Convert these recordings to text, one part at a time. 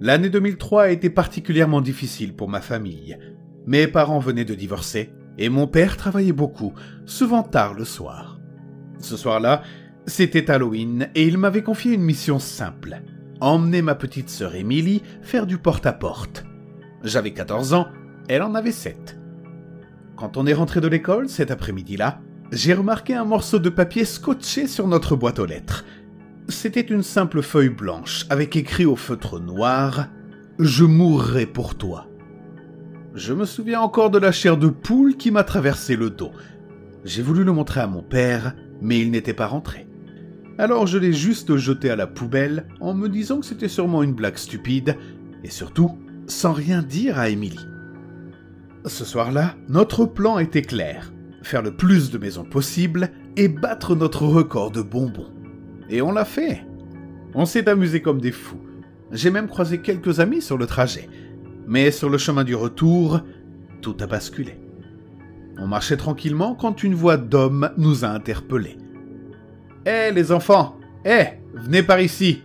L'année 2003 a été particulièrement difficile pour ma famille. Mes parents venaient de divorcer et mon père travaillait beaucoup, souvent tard le soir. Ce soir-là, c'était Halloween et il m'avait confié une mission simple. Emmener ma petite sœur Émilie faire du porte-à-porte. J'avais 14 ans, elle en avait 7. Quand on est rentré de l'école cet après-midi-là, j'ai remarqué un morceau de papier scotché sur notre boîte aux lettres. C'était une simple feuille blanche avec écrit au feutre noir « Je mourrai pour toi ». Je me souviens encore de la chair de poule qui m'a traversé le dos. J'ai voulu le montrer à mon père, mais il n'était pas rentré. Alors je l'ai juste jeté à la poubelle en me disant que c'était sûrement une blague stupide, et surtout sans rien dire à Émilie. Ce soir-là, notre plan était clair. Faire le plus de maisons possible et battre notre record de bonbons. Et on l'a fait. On s'est amusé comme des fous. J'ai même croisé quelques amis sur le trajet. Mais sur le chemin du retour, tout a basculé. On marchait tranquillement quand une voix d'homme nous a interpellés. « Hé, les enfants! Hé, venez par ici !»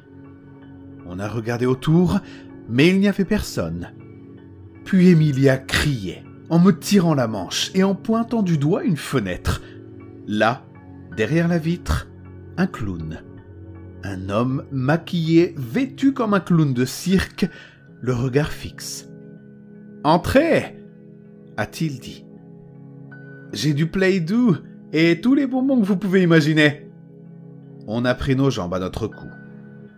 On a regardé autour, mais il n'y avait personne. Puis Émilie a crié, en me tirant la manche et en pointant du doigt une fenêtre. Là, derrière la vitre, un clown. Un homme maquillé, vêtu comme un clown de cirque, le regard fixe. « Entrez !» a-t-il dit. J'ai du Play-Doh et tous les bonbons que vous pouvez imaginer. On a pris nos jambes à notre cou.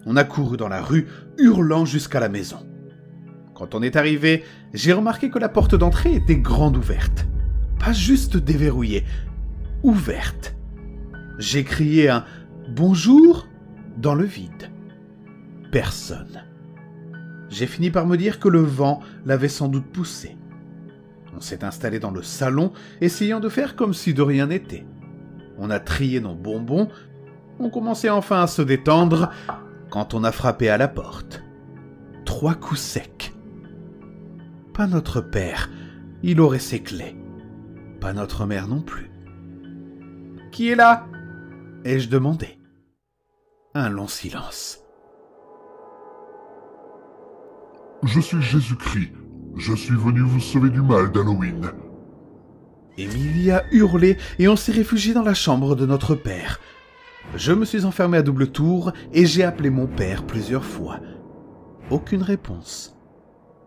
On a couru dans la rue, hurlant jusqu'à la maison. Quand on est arrivé, j'ai remarqué que la porte d'entrée était grande ouverte. Pas juste déverrouillée, ouverte. J'ai crié un « bonjour » dans le vide. Personne. J'ai fini par me dire que le vent l'avait sans doute poussé. On s'est installé dans le salon, essayant de faire comme si de rien n'était. On a trié nos bonbons, on commençait enfin à se détendre, quand on a frappé à la porte. 3 coups secs. Pas notre père, il aurait ses clés. Pas notre mère non plus. « Qui est là ?» ai-je demandé. Un long silence. « Je suis Jésus-Christ. Je suis venu vous sauver du mal d'Halloween. » Émilie a hurlé et on s'est réfugié dans la chambre de notre père. Je me suis enfermé à double tour et j'ai appelé mon père plusieurs fois. Aucune réponse.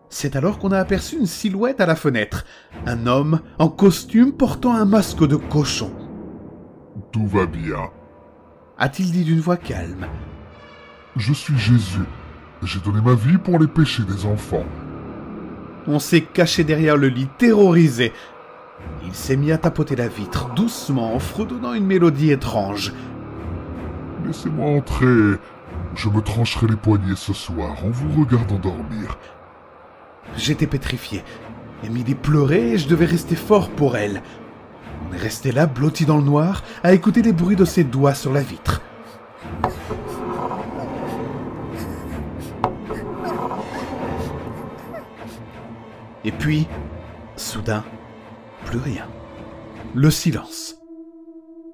C'est alors qu'on a aperçu une silhouette à la fenêtre. Un homme en costume portant un masque de cochon. « Tout va bien. » a-t-il dit d'une voix calme. « Je suis Jésus. J'ai donné ma vie pour les péchés des enfants. » On s'est caché derrière le lit, terrorisé. Il s'est mis à tapoter la vitre, doucement, en fredonnant une mélodie étrange. « Laissez-moi entrer. Je me trancherai les poignets ce soir en vous regardant dormir. » J'étais pétrifié. Émilie pleurait et je devais rester fort pour elle. On est resté là, blotti dans le noir, à écouter les bruits de ses doigts sur la vitre. Et puis, soudain, plus rien. Le silence.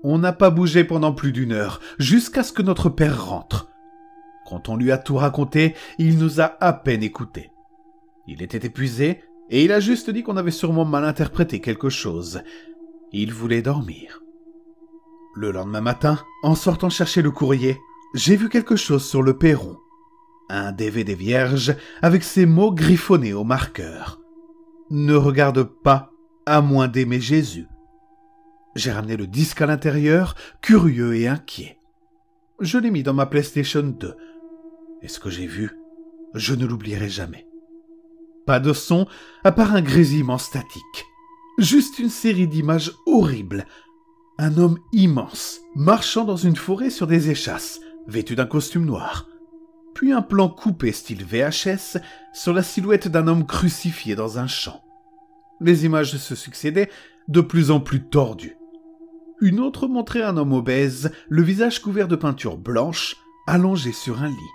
On n'a pas bougé pendant plus d'1 heure, jusqu'à ce que notre père rentre. Quand on lui a tout raconté, il nous a à peine écoutés. Il était épuisé, et il a juste dit qu'on avait sûrement mal interprété quelque chose. Il voulait dormir. Le lendemain matin, en sortant chercher le courrier, j'ai vu quelque chose sur le perron. Un DVD vierge avec ces mots griffonnés au marqueur. « Ne regarde pas, à moins d'aimer Jésus. » J'ai ramené le disque à l'intérieur, curieux et inquiet. Je l'ai mis dans ma PlayStation 2. Et ce que j'ai vu, je ne l'oublierai jamais. Pas de son, à part un grésillement statique. Juste une série d'images horribles. Un homme immense, marchant dans une forêt sur des échasses, vêtu d'un costume noir. Puis un plan coupé style VHS sur la silhouette d'un homme crucifié dans un champ. Les images se succédaient, de plus en plus tordues. Une autre montrait un homme obèse, le visage couvert de peinture blanche, allongé sur un lit,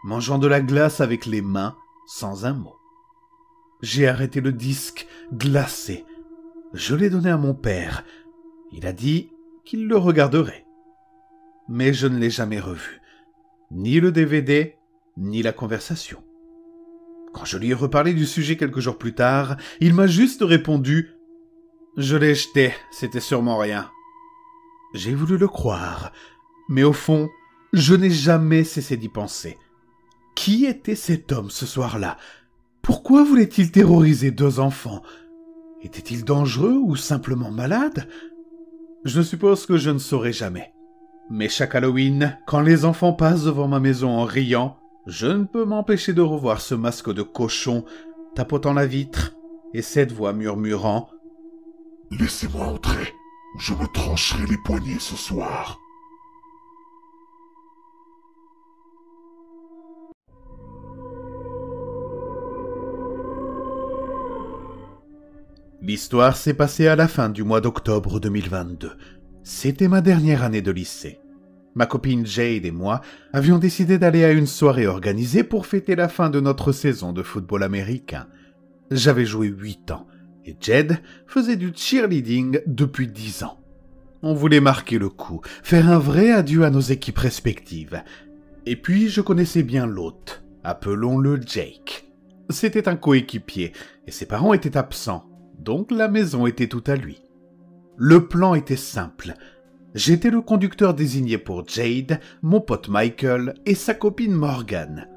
mangeant de la glace avec les mains, sans un mot. J'ai arrêté le disque, glacé. Je l'ai donné à mon père. Il a dit qu'il le regarderait. Mais je ne l'ai jamais revu. Ni le DVD, ni la conversation. Quand je lui ai reparlé du sujet quelques jours plus tard, il m'a juste répondu « Je l'ai jeté, c'était sûrement rien ». J'ai voulu le croire, mais au fond, je n'ai jamais cessé d'y penser. Qui était cet homme ce soir-là? Pourquoi voulait-il terroriser 2 enfants? Était-il dangereux ou simplement malade? Je suppose que je ne saurai jamais. Mais chaque Halloween, quand les enfants passent devant ma maison en riant, je ne peux m'empêcher de revoir ce masque de cochon tapotant la vitre et cette voix murmurant « Laissez-moi entrer, je me trancherai les poignets ce soir. » L'histoire s'est passée à la fin du mois d'octobre 2022. C'était ma dernière année de lycée. Ma copine Jade et moi avions décidé d'aller à une soirée organisée pour fêter la fin de notre saison de football américain. J'avais joué 8 ans et Jade faisait du cheerleading depuis 10 ans. On voulait marquer le coup, faire un vrai adieu à nos équipes respectives. Et puis je connaissais bien l'hôte, appelons-le Jake. C'était un coéquipier et ses parents étaient absents. Donc la maison était tout à lui. Le plan était simple. J'étais le conducteur désigné pour Jade, mon pote Michael et sa copine Morgan.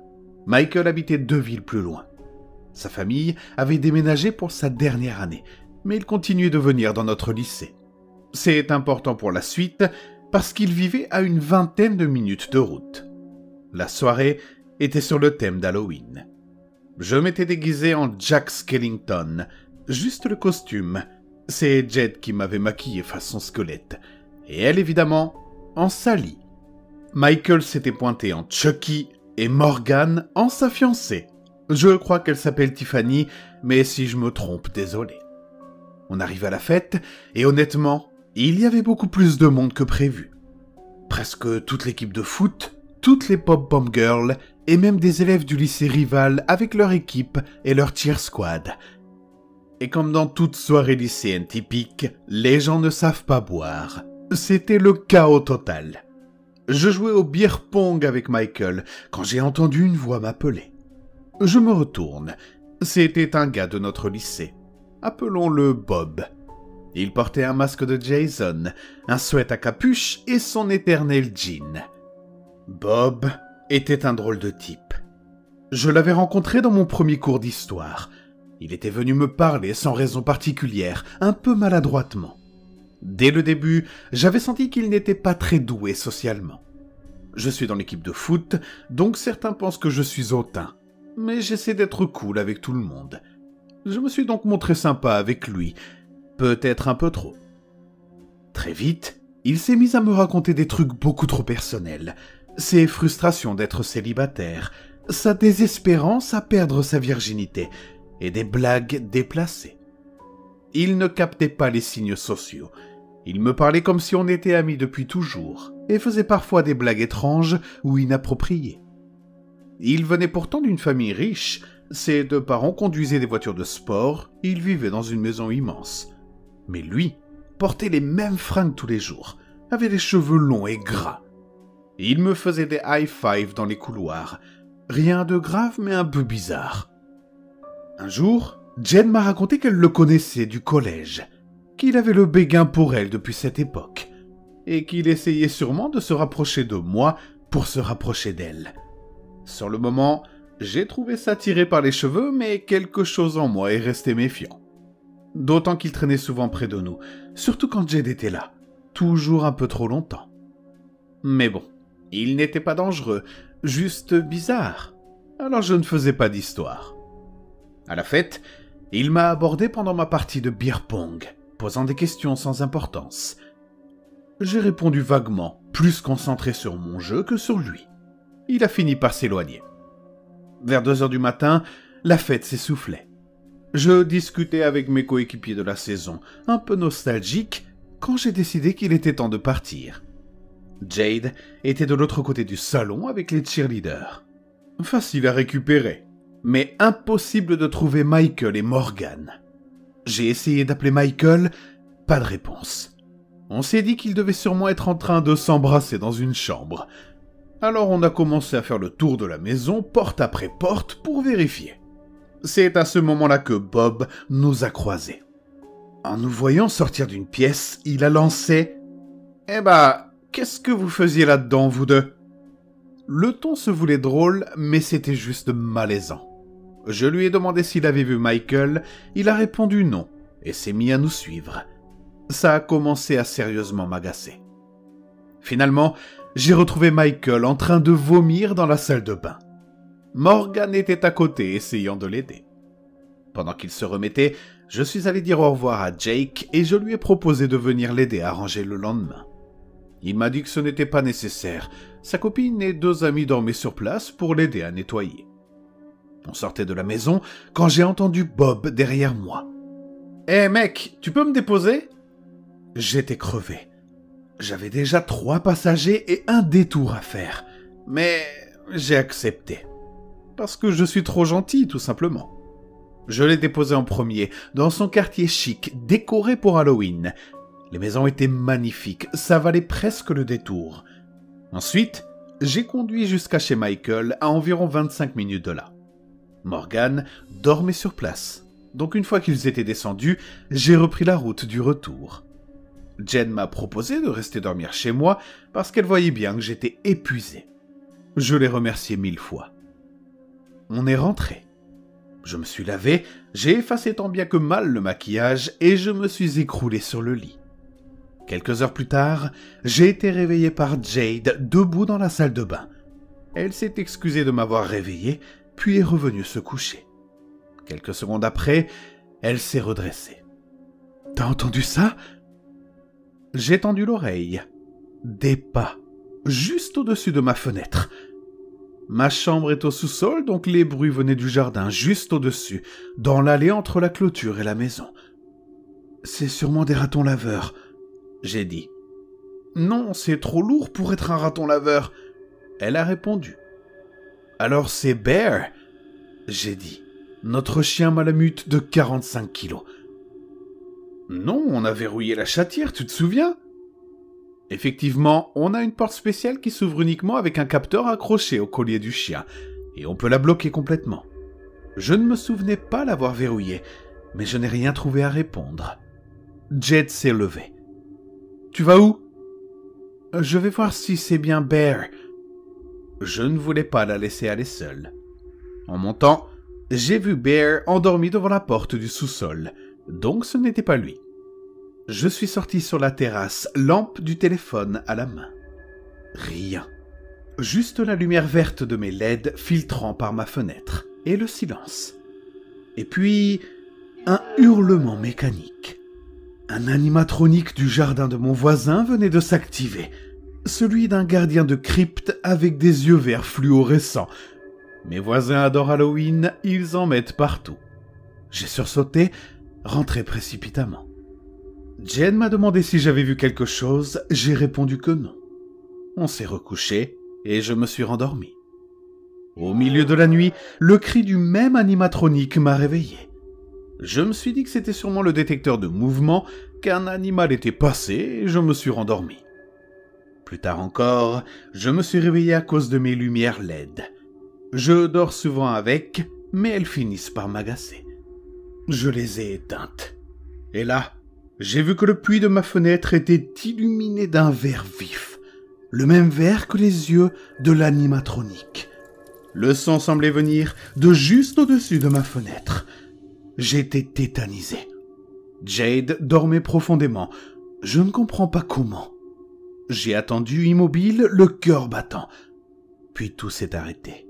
Michael habitait 2 villes plus loin. Sa famille avait déménagé pour sa dernière année, mais il continuait de venir dans notre lycée. C'est important pour la suite parce qu'il vivait à une 20aine de minutes de route. La soirée était sur le thème d'Halloween. Je m'étais déguisé en Jack Skellington, juste le costume. C'est Jade qui m'avait maquillé façon squelette. Et elle, évidemment, en Sally. Michael s'était pointé en Chucky et Morgan en sa fiancée. Je crois qu'elle s'appelle Tiffany, mais si je me trompe, désolé. On arrive à la fête, et honnêtement, il y avait beaucoup plus de monde que prévu. Presque toute l'équipe de foot, toutes les pop-bomb girls, et même des élèves du lycée rival avec leur équipe et leur cheer squad. Et comme dans toute soirée lycéenne typique, les gens ne savent pas boire. C'était le chaos total. Je jouais au beer pong avec Michael quand j'ai entendu une voix m'appeler. Je me retourne. C'était un gars de notre lycée. Appelons-le Bob. Il portait un masque de Jason, un sweat à capuche et son éternel jean. Bob était un drôle de type. Je l'avais rencontré dans mon premier cours d'histoire. Il était venu me parler sans raison particulière, un peu maladroitement. Dès le début, j'avais senti qu'il n'était pas très doué socialement. Je suis dans l'équipe de foot, donc certains pensent que je suis hautain. Mais j'essaie d'être cool avec tout le monde. Je me suis donc montré sympa avec lui, peut-être un peu trop. Très vite, il s'est mis à me raconter des trucs beaucoup trop personnels. Ses frustrations d'être célibataire, sa désespérance à perdre sa virginité, et des blagues déplacées. Il ne captait pas les signes sociaux. Il me parlait comme si on était amis depuis toujours, et faisait parfois des blagues étranges ou inappropriées. Il venait pourtant d'une famille riche, ses 2 parents conduisaient des voitures de sport, et il vivait dans une maison immense. Mais lui portait les mêmes fringues tous les jours, avait les cheveux longs et gras. Il me faisait des high-fives dans les couloirs. Rien de grave, mais un peu bizarre. Un jour, Jen m'a raconté qu'elle le connaissait du collège, qu'il avait le béguin pour elle depuis cette époque, et qu'il essayait sûrement de se rapprocher de moi pour se rapprocher d'elle. Sur le moment, j'ai trouvé ça tiré par les cheveux, mais quelque chose en moi est resté méfiant. D'autant qu'il traînait souvent près de nous, surtout quand Jade était là, toujours un peu trop longtemps. Mais bon, il n'était pas dangereux, juste bizarre, alors je ne faisais pas d'histoire. À la fête, il m'a abordé pendant ma partie de beer pong, posant des questions sans importance. J'ai répondu vaguement, plus concentré sur mon jeu que sur lui. Il a fini par s'éloigner. Vers 2h du matin, la fête s'essoufflait. Je discutais avec mes coéquipiers de la saison, un peu nostalgique, quand j'ai décidé qu'il était temps de partir. Jade était de l'autre côté du salon avec les cheerleaders. Facile à récupérer, mais impossible de trouver Michael et Morgan. J'ai essayé d'appeler Michael, pas de réponse. On s'est dit qu'ils devaient sûrement être en train de s'embrasser dans une chambre. Alors on a commencé à faire le tour de la maison, porte après porte, pour vérifier. C'est à ce moment-là que Bob nous a croisés. En nous voyant sortir d'une pièce, il a lancé « Eh ben, qu'est-ce que vous faisiez là-dedans, vous deux ?» Le ton se voulait drôle, mais c'était juste malaisant. Je lui ai demandé s'il avait vu Michael, il a répondu non, et s'est mis à nous suivre. Ça a commencé à sérieusement m'agacer. Finalement, j'ai retrouvé Michael en train de vomir dans la salle de bain. Morgan était à côté, essayant de l'aider. Pendant qu'il se remettait, je suis allé dire au revoir à Jake et je lui ai proposé de venir l'aider à ranger le lendemain. Il m'a dit que ce n'était pas nécessaire. Sa copine et 2 amis dormaient sur place pour l'aider à nettoyer. On sortait de la maison quand j'ai entendu Bob derrière moi. « Hé mec, tu peux me déposer ?» J'étais crevé. J'avais déjà 3 passagers et un détour à faire. Mais j'ai accepté. Parce que je suis trop gentil, tout simplement. Je l'ai déposé en premier, dans son quartier chic, décoré pour Halloween. Les maisons étaient magnifiques, ça valait presque le détour. Ensuite, j'ai conduit jusqu'à chez Michael, à environ 25 minutes de là. Morgan dormait sur place, donc une fois qu'ils étaient descendus, j'ai repris la route du retour. Jen m'a proposé de rester dormir chez moi, parce qu'elle voyait bien que j'étais épuisé. Je l'ai remercié 1000 fois. On est rentré. Je me suis lavé, j'ai effacé tant bien que mal le maquillage et je me suis écroulé sur le lit. Quelques heures plus tard, j'ai été réveillé par Jade debout dans la salle de bain. Elle s'est excusée de m'avoir réveillé, puis est revenue se coucher. Quelques secondes après, elle s'est redressée. « T'as entendu ça ?» J'ai tendu l'oreille. Des pas, juste au-dessus de ma fenêtre. Ma chambre est au sous-sol, donc les bruits venaient du jardin, juste au-dessus, dans l'allée entre la clôture et la maison. « C'est sûrement des ratons laveurs. » j'ai dit. « Non, c'est trop lourd pour être un raton laveur. » Elle a répondu. « Alors c'est Bear ?» j'ai dit. « Notre chien malamute de 45 kilos. » « Non, on a verrouillé la chatière, tu te souviens ? » Effectivement, on a une porte spéciale qui s'ouvre uniquement avec un capteur accroché au collier du chien, et on peut la bloquer complètement. Je ne me souvenais pas l'avoir verrouillée, mais je n'ai rien trouvé à répondre. Jed s'est levé. « Tu vas où ?»« Je vais voir si c'est bien Bear. » Je ne voulais pas la laisser aller seule. En montant, j'ai vu Bear endormi devant la porte du sous-sol, donc ce n'était pas lui. Je suis sorti sur la terrasse, lampe du téléphone à la main. Rien. Juste la lumière verte de mes LED filtrant par ma fenêtre, et le silence. Et puis, un hurlement mécanique. Un animatronique du jardin de mon voisin venait de s'activer, celui d'un gardien de crypte avec des yeux verts fluorescents. Mes voisins adorent Halloween, ils en mettent partout. J'ai sursauté, rentré précipitamment. Jen m'a demandé si j'avais vu quelque chose, j'ai répondu que non. On s'est recouché et je me suis rendormi. Au milieu de la nuit, le cri du même animatronique m'a réveillé. Je me suis dit que c'était sûrement le détecteur de mouvement, qu'un animal était passé et je me suis rendormi. Plus tard encore, je me suis réveillé à cause de mes lumières LED. Je dors souvent avec, mais elles finissent par m'agacer. Je les ai éteintes. Et là, j'ai vu que le puits de ma fenêtre était illuminé d'un vert vif, le même vert que les yeux de l'animatronique. Le son semblait venir de juste au-dessus de ma fenêtre. J'étais tétanisé. Jade dormait profondément. Je ne comprends pas comment. J'ai attendu immobile, le cœur battant. Puis tout s'est arrêté.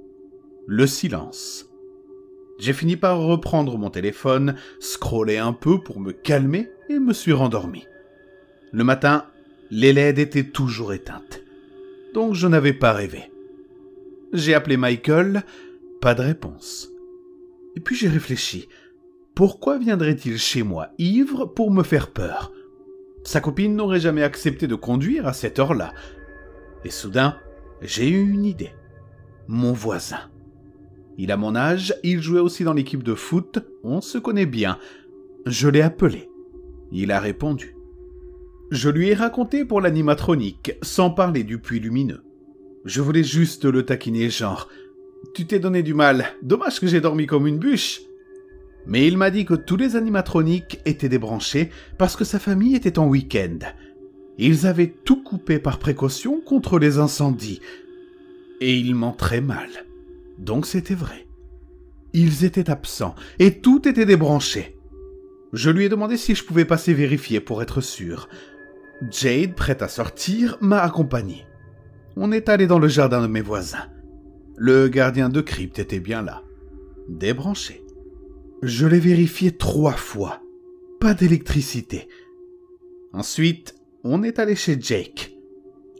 Le silence. J'ai fini par reprendre mon téléphone, scroller un peu pour me calmer et me suis rendormi. Le matin, les LED étaient toujours éteintes. Donc je n'avais pas rêvé. J'ai appelé Michael, pas de réponse. Et puis j'ai réfléchi. Pourquoi viendrait-il chez moi ivre pour me faire peur ? Sa copine n'aurait jamais accepté de conduire à cette heure-là. Et soudain, j'ai eu une idée. Mon voisin. Il a mon âge, il jouait aussi dans l'équipe de foot, on se connaît bien. Je l'ai appelé. Il a répondu. Je lui ai raconté pour l'animatronique, sans parler du puits lumineux. Je voulais juste le taquiner genre. Tu t'es donné du mal, dommage que j'ai dormi comme une bûche. Mais il m'a dit que tous les animatroniques étaient débranchés parce que sa famille était en week-end. Ils avaient tout coupé par précaution contre les incendies. Et il ment très mal. Donc c'était vrai. Ils étaient absents et tout était débranché. Je lui ai demandé si je pouvais passer vérifier pour être sûr. Jade, prête à sortir, m'a accompagné. On est allé dans le jardin de mes voisins. Le gardien de crypte était bien là, débranché. Je l'ai vérifié 3 fois. Pas d'électricité. Ensuite, on est allé chez Jake.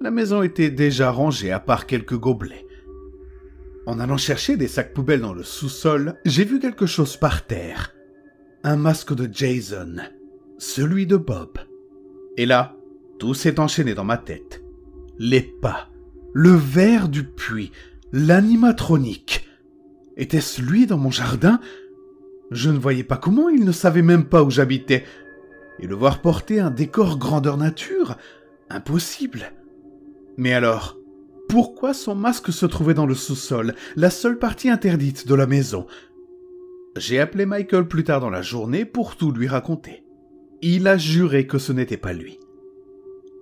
La maison était déjà rangée à part quelques gobelets. En allant chercher des sacs poubelles dans le sous-sol, j'ai vu quelque chose par terre. Un masque de Jason, celui de Bob. Et là, tout s'est enchaîné dans ma tête. Les pas, le verre du puits, l'animatronique. Était-ce lui dans mon jardin ? Je ne voyais pas comment il ne savait même pas où j'habitais. Et le voir porter un décor grandeur nature ? Impossible. Mais alors, pourquoi son masque se trouvait dans le sous-sol, la seule partie interdite de la maison ? J'ai appelé Michael plus tard dans la journée pour tout lui raconter. Il a juré que ce n'était pas lui.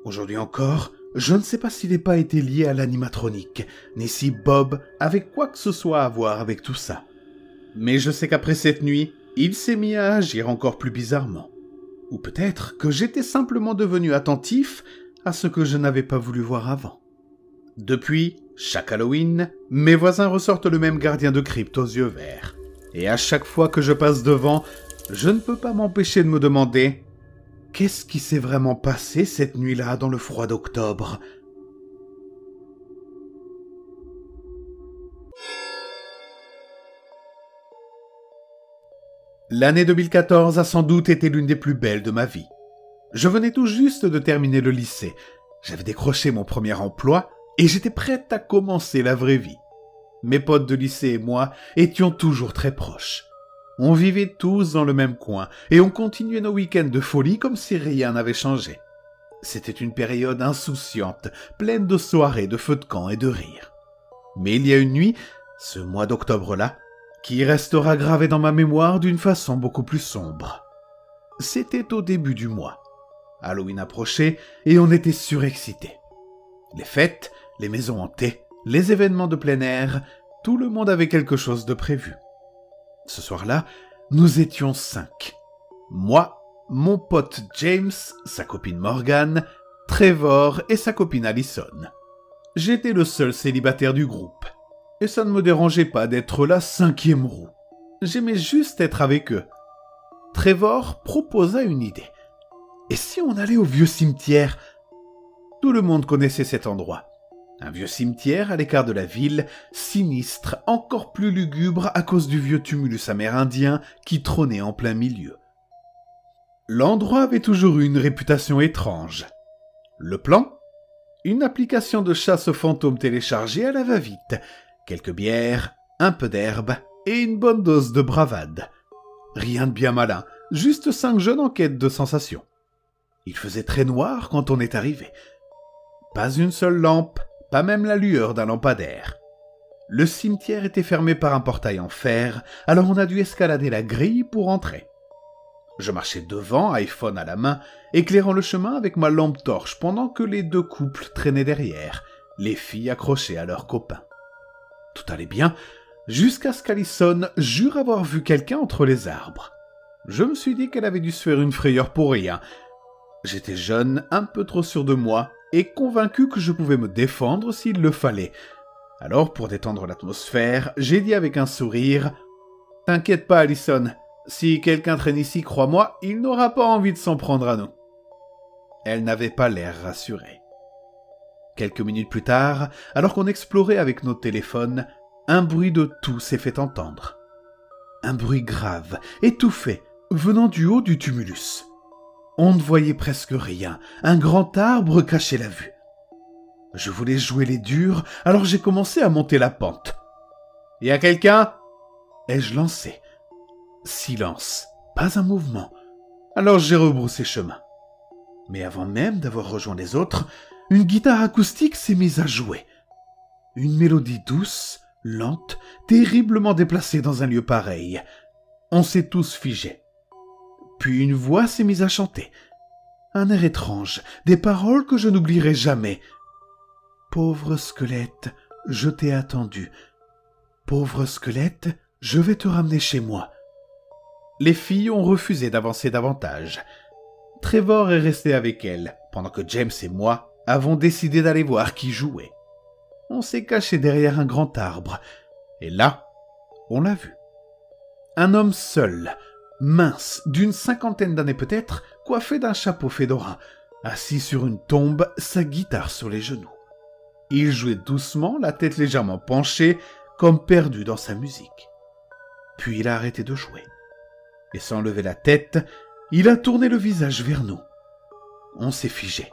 Aujourd'hui encore, je ne sais pas s'il n'est pas été lié à l'animatronique, ni si Bob avait quoi que ce soit à voir avec tout ça. Mais je sais qu'après cette nuit, il s'est mis à agir encore plus bizarrement. Ou peut-être que j'étais simplement devenu attentif à ce que je n'avais pas voulu voir avant. Depuis, chaque Halloween, mes voisins ressortent le même gardien de crypte aux yeux verts. Et à chaque fois que je passe devant, je ne peux pas m'empêcher de me demander « Qu'est-ce qui s'est vraiment passé cette nuit-là dans le froid d'octobre ?» L'année 2014 a sans doute été l'une des plus belles de ma vie. Je venais tout juste de terminer le lycée. J'avais décroché mon premier emploi et j'étais prête à commencer la vraie vie. Mes potes de lycée et moi étions toujours très proches. On vivait tous dans le même coin et on continuait nos week-ends de folie comme si rien n'avait changé. C'était une période insouciante, pleine de soirées, de feux de camp et de rires. Mais il y a une nuit, ce mois d'octobre-là, qui restera gravé dans ma mémoire d'une façon beaucoup plus sombre. C'était au début du mois. Halloween approchait et on était surexcités. Les fêtes, les maisons hantées, les événements de plein air, tout le monde avait quelque chose de prévu. Ce soir-là, nous étions 5. Moi, mon pote James, sa copine Morgan, Trevor et sa copine Allison. J'étais le seul célibataire du groupe. Et ça ne me dérangeait pas d'être la 5e roue. J'aimais juste être avec eux. Trevor proposa une idée. Et si on allait au vieux cimetière ? Tout le monde connaissait cet endroit. Un vieux cimetière à l'écart de la ville, sinistre, encore plus lugubre à cause du vieux tumulus amérindien qui trônait en plein milieu. L'endroit avait toujours eu une réputation étrange. Le plan ? Une application de chasse aux fantômes téléchargée à la va-vite. Quelques bières, un peu d'herbe et une bonne dose de bravade. Rien de bien malin, juste 5 jeunes en quête de sensations. Il faisait très noir quand on est arrivé. Pas une seule lampe, pas même la lueur d'un lampadaire. Le cimetière était fermé par un portail en fer, alors on a dû escalader la grille pour entrer. Je marchais devant, iPhone à la main, éclairant le chemin avec ma lampe torche pendant que les 2 couples traînaient derrière, les filles accrochées à leurs copains. Tout allait bien, jusqu'à ce qu'Allison jure avoir vu quelqu'un entre les arbres. Je me suis dit qu'elle avait dû se faire une frayeur pour rien. J'étais jeune, un peu trop sûr de moi, et convaincu que je pouvais me défendre s'il le fallait. Alors, pour détendre l'atmosphère, j'ai dit avec un sourire « T'inquiète pas, Allison, si quelqu'un traîne ici, crois-moi, il n'aura pas envie de s'en prendre à nous. » Elle n'avait pas l'air rassurée. Quelques minutes plus tard, alors qu'on explorait avec nos téléphones, un bruit de tout s'est fait entendre. Un bruit grave, étouffé, venant du haut du tumulus. On ne voyait presque rien, un grand arbre cachait la vue. Je voulais jouer les durs, alors j'ai commencé à monter la pente. « Y a quelqu'un ?» ai-je lancé. Silence, pas un mouvement. Alors j'ai rebroussé chemin. Mais avant même d'avoir rejoint les autres, une guitare acoustique s'est mise à jouer. Une mélodie douce, lente, terriblement déplacée dans un lieu pareil. On s'est tous figés. Puis une voix s'est mise à chanter. Un air étrange, des paroles que je n'oublierai jamais. Pauvre squelette, je t'ai attendu. Pauvre squelette, je vais te ramener chez moi. Les filles ont refusé d'avancer davantage. Trevor est resté avec elles, pendant que James et moi avons décidé d'aller voir qui jouait. On s'est caché derrière un grand arbre, et là, on l'a vu. Un homme seul, mince, d'une 50aine d'années peut-être, coiffé d'un chapeau fedora, assis sur une tombe, sa guitare sur les genoux. Il jouait doucement, la tête légèrement penchée, comme perdu dans sa musique. Puis il a arrêté de jouer. Et sans lever la tête, il a tourné le visage vers nous. On s'est figé.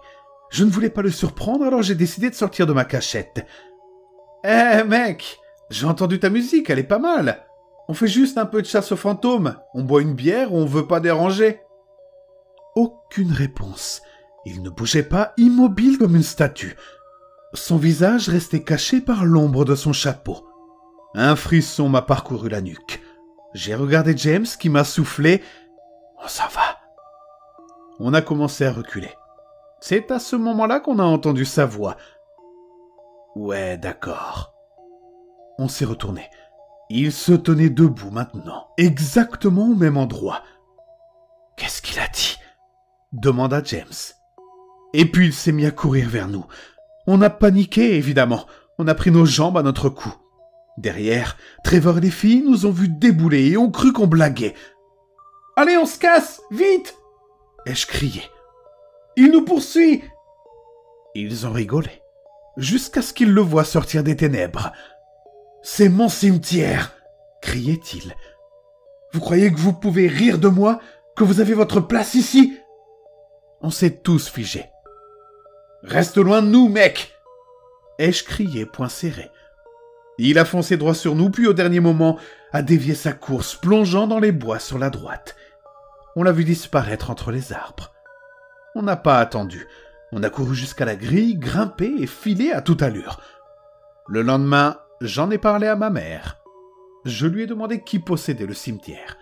Je ne voulais pas le surprendre, alors j'ai décidé de sortir de ma cachette. « Hé, mec, j'ai entendu ta musique, elle est pas mal. On fait juste un peu de chasse aux fantômes. On boit une bière, on veut pas déranger. » Aucune réponse. Il ne bougeait pas, immobile comme une statue. Son visage restait caché par l'ombre de son chapeau. Un frisson m'a parcouru la nuque. J'ai regardé James qui m'a soufflé « On s'en va !» On a commencé à reculer. C'est à ce moment-là qu'on a entendu sa voix. « Ouais, d'accord. » On s'est retourné. Il se tenait debout maintenant, exactement au même endroit. « Qu'est-ce qu'il a dit ?» demanda James. Et puis il s'est mis à courir vers nous. On a paniqué, évidemment. On a pris nos jambes à notre cou. Derrière, Trevor et les filles nous ont vus débouler et ont cru qu'on blaguait. « Allez, on se casse, vite !» ai-je crié. « Il nous poursuit !» Ils ont rigolé, jusqu'à ce qu'ils le voient sortir des ténèbres. « C'est mon cimetière !» criait-il. « Vous croyez que vous pouvez rire de moi, que vous avez votre place ici ?» On s'est tous figés. « Reste loin de nous, mec !» ai-je crié, poing serré. Il a foncé droit sur nous, puis au dernier moment, a dévié sa course, plongeant dans les bois sur la droite. On l'a vu disparaître entre les arbres. On n'a pas attendu. On a couru jusqu'à la grille, grimpé et filé à toute allure. Le lendemain, j'en ai parlé à ma mère. Je lui ai demandé qui possédait le cimetière.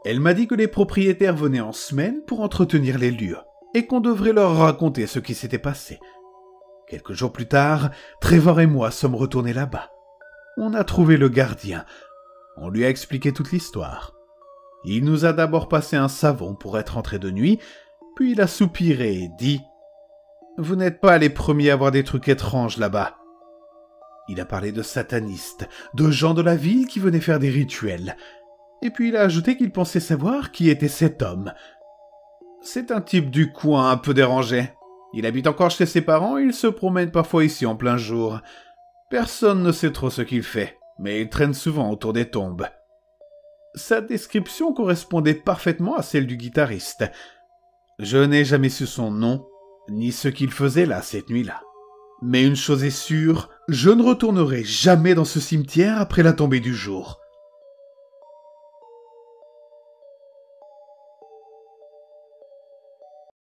Elle m'a dit que les propriétaires venaient en semaine pour entretenir les lieux et qu'on devrait leur raconter ce qui s'était passé. Quelques jours plus tard, Trevor et moi sommes retournés là-bas. On a trouvé le gardien. On lui a expliqué toute l'histoire. Il nous a d'abord passé un savon pour être entré de nuit, puis il a soupiré et dit « Vous n'êtes pas les premiers à voir des trucs étranges là-bas. » Il a parlé de satanistes, de gens de la ville qui venaient faire des rituels. Et puis il a ajouté qu'il pensait savoir qui était cet homme. C'est un type du coin un peu dérangé. Il habite encore chez ses parents et il se promène parfois ici en plein jour. Personne ne sait trop ce qu'il fait, mais il traîne souvent autour des tombes. Sa description correspondait parfaitement à celle du guitariste. Je n'ai jamais su son nom, ni ce qu'il faisait là cette nuit-là. Mais une chose est sûre, je ne retournerai jamais dans ce cimetière après la tombée du jour.